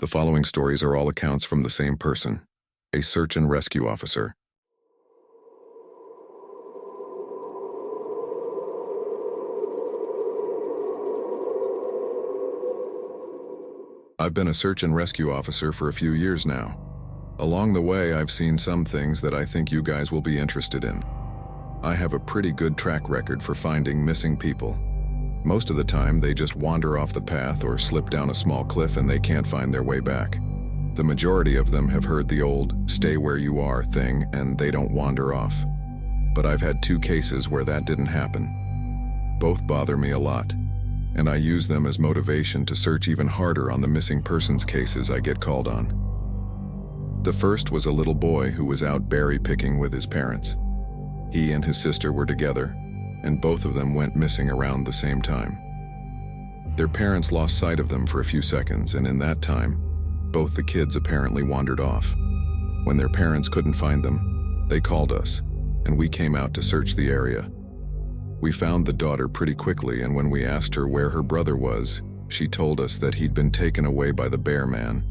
The following stories are all accounts from the same person, a search and rescue officer. I've been a search and rescue officer for a few years now. Along the way, I've seen some things that I think you guys will be interested in. I have a pretty good track record for finding missing people. Most of the time, they just wander off the path or slip down a small cliff and they can't find their way back. The majority of them have heard the old "stay where you are" thing and they don't wander off. But I've had 2 cases where that didn't happen. Both bother me a lot, and I use them as motivation to search even harder on the missing persons cases I get called on. The first was a little boy who was out berry picking with his parents. He and his sister were together, and both of them went missing around the same time. Their parents lost sight of them for a few seconds, and in that time, both the kids apparently wandered off. When their parents couldn't find them, they called us, and we came out to search the area. We found the daughter pretty quickly, and when we asked her where her brother was, she told us that he'd been taken away by the bear man.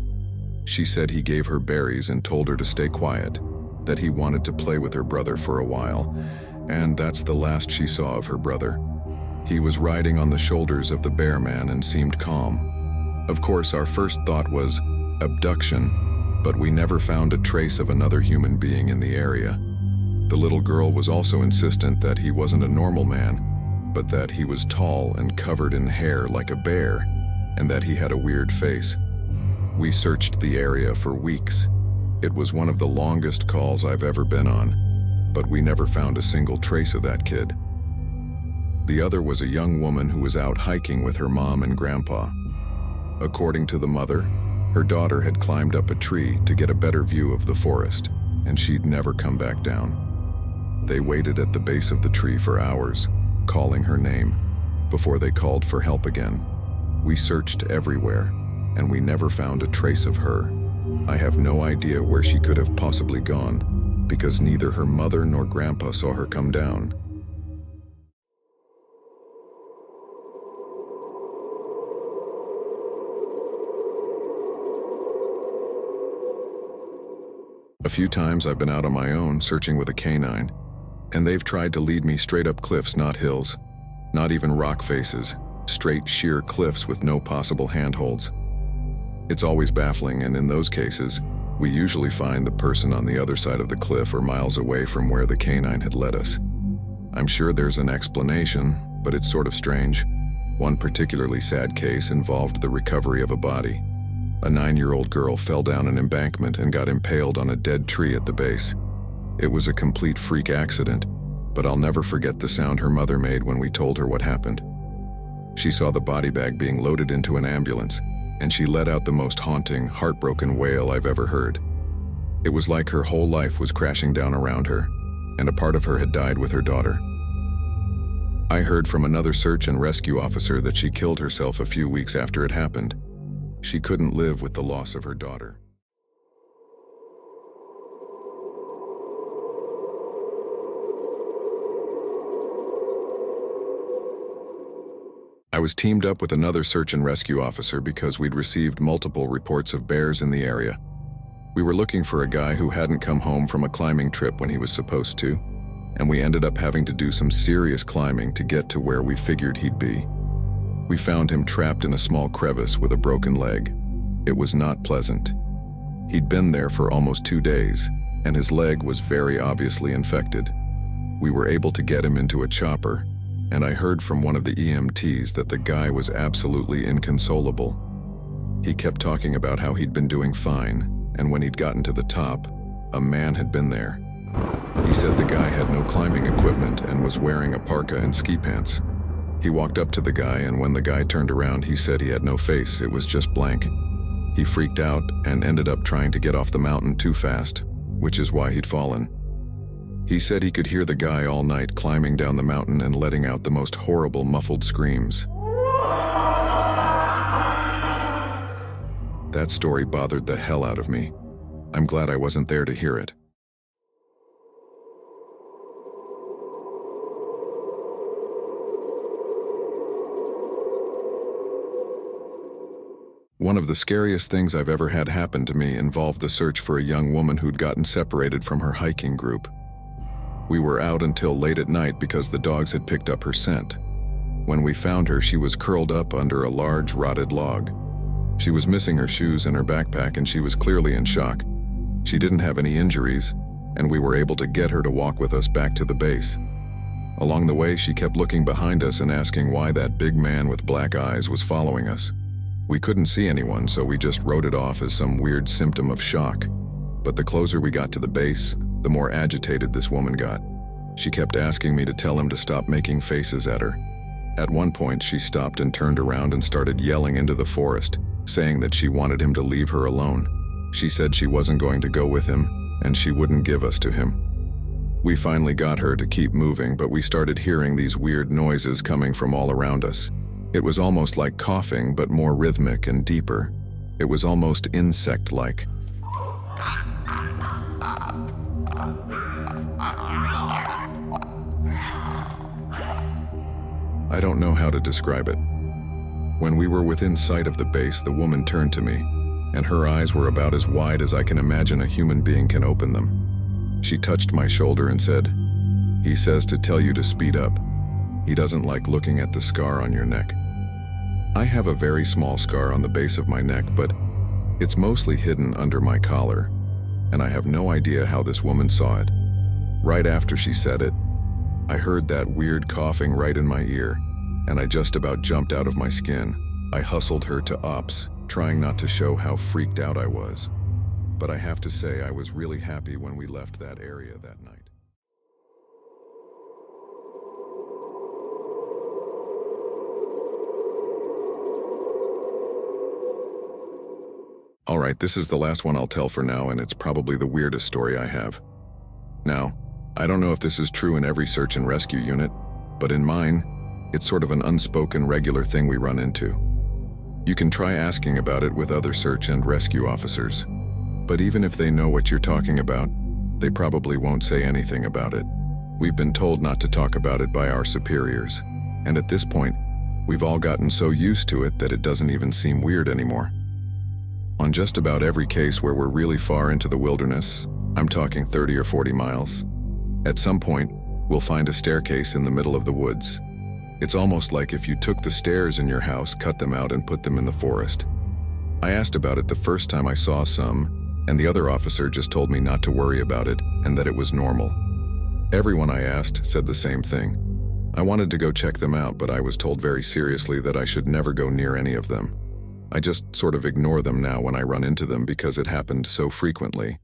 She said he gave her berries and told her to stay quiet, that he wanted to play with her brother for a while, and that's the last she saw of her brother. He was riding on the shoulders of the bear man and seemed calm. Of course, our first thought was abduction, but we never found a trace of another human being in the area. The little girl was also insistent that he wasn't a normal man, but that he was tall and covered in hair like a bear, and that he had a weird face. We searched the area for weeks. It was one of the longest calls I've ever been on, but we never found a single trace of that kid. The other was a young woman who was out hiking with her mom and grandpa. According to the mother, her daughter had climbed up a tree to get a better view of the forest, and she'd never come back down. They waited at the base of the tree for hours, calling her name, before they called for help again. We searched everywhere, and we never found a trace of her. I have no idea where she could have possibly gone, because neither her mother nor grandpa saw her come down. A few times I've been out on my own searching with a canine, and they've tried to lead me straight up cliffs, not hills, not even rock faces, straight sheer cliffs with no possible handholds. It's always baffling, and in those cases, we usually find the person on the other side of the cliff or miles away from where the canine had led us. I'm sure there's an explanation, but it's sort of strange. One particularly sad case involved the recovery of a body. A 9-year-old girl fell down an embankment and got impaled on a dead tree at the base. It was a complete freak accident, but I'll never forget the sound her mother made when we told her what happened. She saw the body bag being loaded into an ambulance, and she let out the most haunting, heartbroken wail I've ever heard. It was like her whole life was crashing down around her, and a part of her had died with her daughter. I heard from another search and rescue officer that she killed herself a few weeks after it happened. She couldn't live with the loss of her daughter. I was teamed up with another search and rescue officer because we'd received multiple reports of bears in the area. We were looking for a guy who hadn't come home from a climbing trip when he was supposed to, and we ended up having to do some serious climbing to get to where we figured he'd be. We found him trapped in a small crevice with a broken leg. It was not pleasant. He'd been there for almost 2 days, and his leg was very obviously infected. We were able to get him into a chopper, and I heard from one of the EMTs that the guy was absolutely inconsolable. He kept talking about how he'd been doing fine, and when he'd gotten to the top, a man had been there. He said the guy had no climbing equipment and was wearing a parka and ski pants. He walked up to the guy, and when the guy turned around, he said he had no face, it was just blank. He freaked out and ended up trying to get off the mountain too fast, which is why he'd fallen. He said he could hear the guy all night climbing down the mountain and letting out the most horrible muffled screams. That story bothered the hell out of me. I'm glad I wasn't there to hear it. One of the scariest things I've ever had happen to me involved the search for a young woman who'd gotten separated from her hiking group. We were out until late at night because the dogs had picked up her scent. When we found her, she was curled up under a large, rotted log. She was missing her shoes and her backpack, and she was clearly in shock. She didn't have any injuries, and we were able to get her to walk with us back to the base. Along the way, she kept looking behind us and asking why that big man with black eyes was following us. We couldn't see anyone, so we just wrote it off as some weird symptom of shock. But the closer we got to the base, the more agitated this woman got. She kept asking me to tell him to stop making faces at her. At one point, she stopped and turned around and started yelling into the forest, saying that she wanted him to leave her alone. She said she wasn't going to go with him, and she wouldn't give us to him. We finally got her to keep moving, but we started hearing these weird noises coming from all around us. It was almost like coughing, but more rhythmic and deeper. It was almost insect-like. I don't know how to describe it. When we were within sight of the base, the woman turned to me, and her eyes were about as wide as I can imagine a human being can open them. She touched my shoulder and said, "He says to tell you to speed up. He doesn't like looking at the scar on your neck." I have a very small scar on the base of my neck, but it's mostly hidden under my collar, and I have no idea how this woman saw it. Right after she said it, I heard that weird coughing right in my ear, and I just about jumped out of my skin. I hustled her to ops, trying not to show how freaked out I was. But I have to say I was really happy when we left that area that night. Alright, this is the last one I'll tell for now, and it's probably the weirdest story I have. Now, I don't know if this is true in every search and rescue unit, but in mine, it's sort of an unspoken regular thing we run into. You can try asking about it with other search and rescue officers, but even if they know what you're talking about, they probably won't say anything about it. We've been told not to talk about it by our superiors, and at this point, we've all gotten so used to it that it doesn't even seem weird anymore. On just about every case where we're really far into the wilderness, I'm talking 30 or 40 miles, at some point, we'll find a staircase in the middle of the woods. It's almost like if you took the stairs in your house, cut them out, and put them in the forest. I asked about it the first time I saw some, and the other officer just told me not to worry about it and that it was normal. Everyone I asked said the same thing. I wanted to go check them out, but I was told very seriously that I should never go near any of them. I just sort of ignore them now when I run into them because it happened so frequently.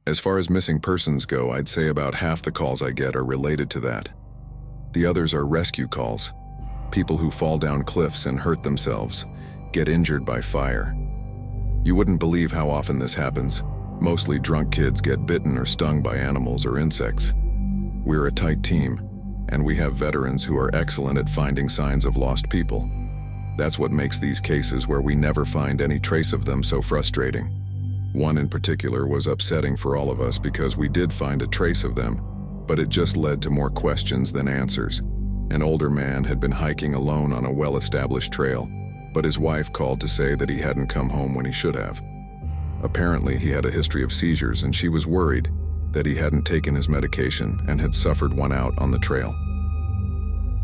As far as missing persons go, I'd say about half the calls I get are related to that. The others are rescue calls. People who fall down cliffs and hurt themselves, get injured by fire. You wouldn't believe how often this happens. Mostly drunk kids get bitten or stung by animals or insects. We're a tight team, and we have veterans who are excellent at finding signs of lost people. That's what makes these cases where we never find any trace of them so frustrating. One in particular was upsetting for all of us because we did find a trace of them, but it just led to more questions than answers. An older man had been hiking alone on a well-established trail, but his wife called to say that he hadn't come home when he should have. Apparently, he had a history of seizures, and she was worried that he hadn't taken his medication and had suffered one out on the trail.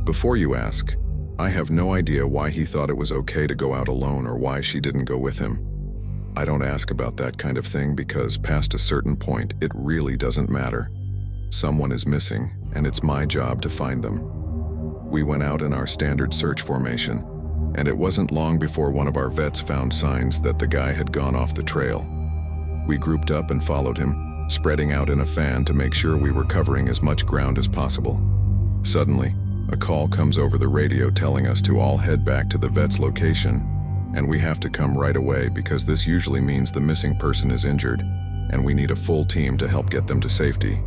Before you ask, I have no idea why he thought it was okay to go out alone or why she didn't go with him. I don't ask about that kind of thing because past a certain point, it really doesn't matter. Someone is missing, and it's my job to find them. We went out in our standard search formation, and it wasn't long before one of our vets found signs that the guy had gone off the trail. We grouped up and followed him, spreading out in a fan to make sure we were covering as much ground as possible. Suddenly, a call comes over the radio telling us to all head back to the vet's location, and we have to come right away because this usually means the missing person is injured, and we need a full team to help get them to safety.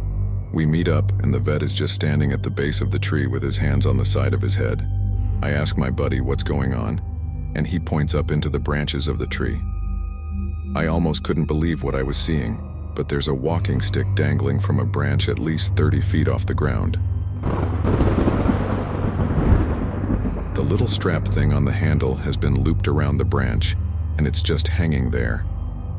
We meet up, and the vet is just standing at the base of the tree with his hands on the side of his head. I ask my buddy what's going on, and he points up into the branches of the tree. I almost couldn't believe what I was seeing. but there's a walking stick dangling from a branch at least 30 feet off the ground. The little strap thing on the handle has been looped around the branch, and it's just hanging there.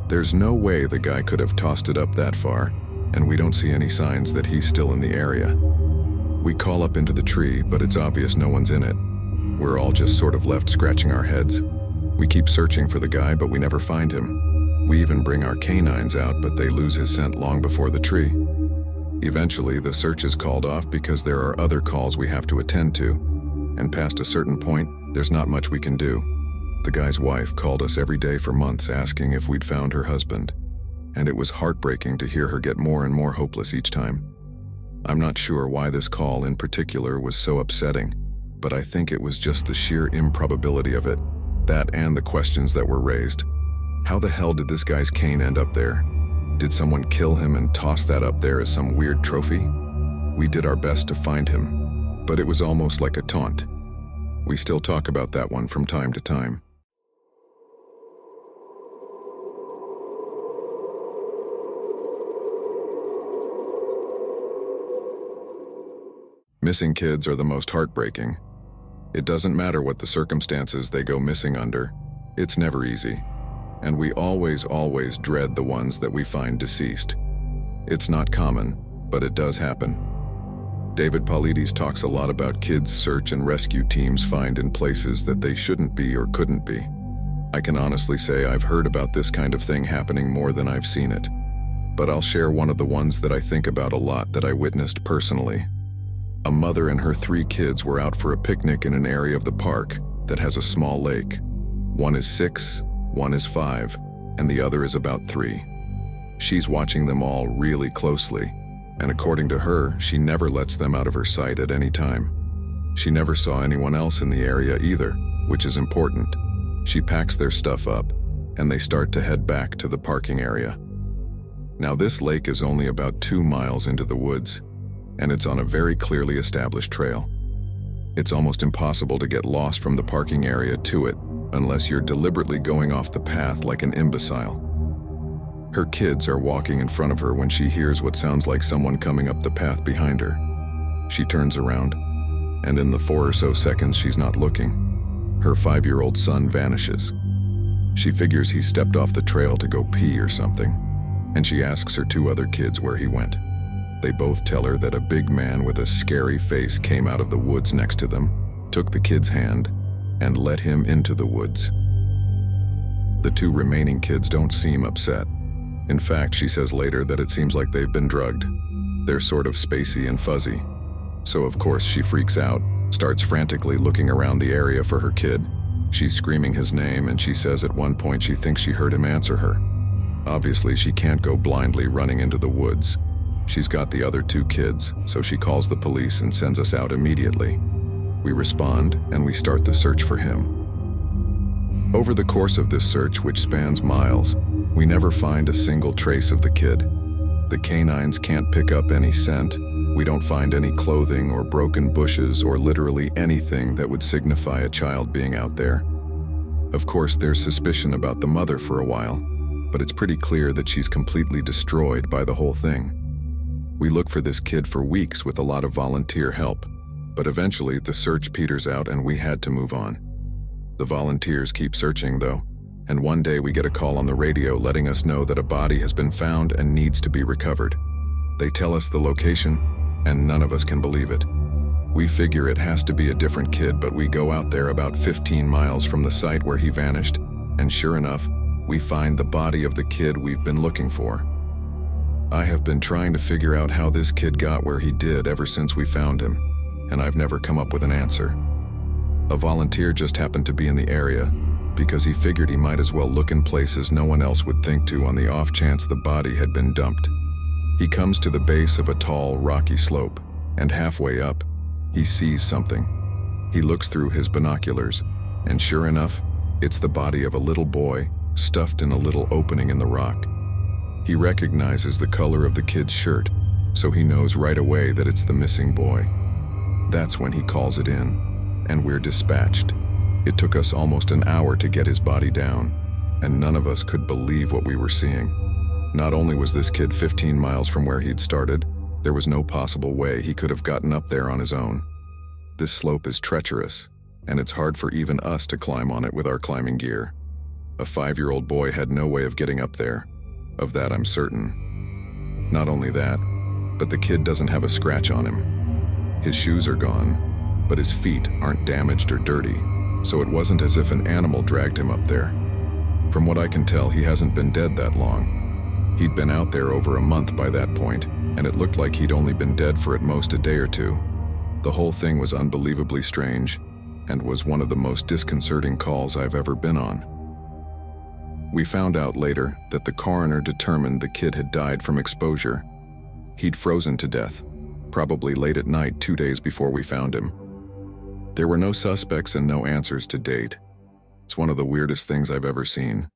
There's no way the guy could have tossed it up that far, and we don't see any signs that he's still in the area. We call up into the tree, but it's obvious no one's in it. We're all just sort of left scratching our heads. We keep searching for the guy, but we never find him. We even bring our canines out, but they lose his scent long before the tree. Eventually, the search is called off because there are other calls we have to attend to, and past a certain point, there's not much we can do. The guy's wife called us every day for months asking if we'd found her husband, and it was heartbreaking to hear her get more and more hopeless each time. I'm not sure why this call in particular was so upsetting, but I think it was just the sheer improbability of it, that and the questions that were raised. How the hell did this guy's cane end up there? Did someone kill him and toss that up there as some weird trophy? We did our best to find him, but it was almost like a taunt. We still talk about that one from time to time. Missing kids are the most heartbreaking. It doesn't matter what the circumstances they go missing under. It's never easy. And we always dread the ones that we find deceased. It's not common, but it does happen. David Paulides talks a lot about kids search and rescue teams find in places that they shouldn't be or couldn't be. I can honestly say I've heard about this kind of thing happening more than I've seen it. But I'll share one of the ones that I think about a lot that I witnessed personally. A mother and her 3 kids were out for a picnic in an area of the park that has a small lake. One is 6, one is 5, and the other is about 3. She's watching them all really closely, and according to her, she never lets them out of her sight at any time. She never saw anyone else in the area either, which is important. She packs their stuff up, and they start to head back to the parking area. Now this lake is only about 2 miles into the woods, and it's on a very clearly established trail. It's almost impossible to get lost from the parking area to it unless you're deliberately going off the path like an imbecile. Her kids are walking in front of her when she hears what sounds like someone coming up the path behind her. She turns around, and in the 4 or so seconds she's not looking, her 5-year-old son vanishes. She figures he stepped off the trail to go pee or something, and she asks her 2 other kids where he went. They both tell her that a big man with a scary face came out of the woods next to them, took the kid's hand, and led him into the woods. The 2 remaining kids don't seem upset. In fact, she says later that it seems like they've been drugged. They're sort of spacey and fuzzy. So of course she freaks out, starts frantically looking around the area for her kid. She's screaming his name, and she says at one point she thinks she heard him answer her. Obviously she can't go blindly running into the woods. She's got the other 2 kids, so she calls the police and sends us out immediately. We respond, and we start the search for him. Over the course of this search, which spans miles, we never find a single trace of the kid. The canines can't pick up any scent. We don't find any clothing or broken bushes or literally anything that would signify a child being out there. Of course, there's suspicion about the mother for a while, but it's pretty clear that she's completely destroyed by the whole thing. We look for this kid for weeks with a lot of volunteer help, but eventually the search peters out and we had to move on. The volunteers keep searching though, and one day we get a call on the radio letting us know that a body has been found and needs to be recovered. They tell us the location, and none of us can believe it. We figure it has to be a different kid, but we go out there about 15 miles from the site where he vanished, and sure enough, we find the body of the kid we've been looking for. I have been trying to figure out how this kid got where he did ever since we found him, and I've never come up with an answer. A volunteer just happened to be in the area because he figured he might as well look in places no one else would think to on the off chance the body had been dumped. He comes to the base of a tall, rocky slope, and halfway up, he sees something. He looks through his binoculars, and sure enough, it's the body of a little boy stuffed in a little opening in the rock. He recognizes the color of the kid's shirt, so he knows right away that it's the missing boy. That's when he calls it in, and we're dispatched. It took us almost an hour to get his body down, and none of us could believe what we were seeing. Not only was this kid 15 miles from where he'd started, there was no possible way he could have gotten up there on his own. This slope is treacherous, and it's hard for even us to climb on it with our climbing gear. A 5-year-old boy had no way of getting up there. Of that I'm certain. Not only that, but the kid doesn't have a scratch on him. His shoes are gone, but his feet aren't damaged or dirty, so it wasn't as if an animal dragged him up there. From what I can tell, he hasn't been dead that long. He'd been out there over a month by that point, and it looked like he'd only been dead for at most a day or two. The whole thing was unbelievably strange, and was one of the most disconcerting calls I've ever been on. We found out later that the coroner determined the kid had died from exposure. He'd frozen to death, probably late at night 2 days before we found him. There were no suspects and no answers to date. It's one of the weirdest things I've ever seen.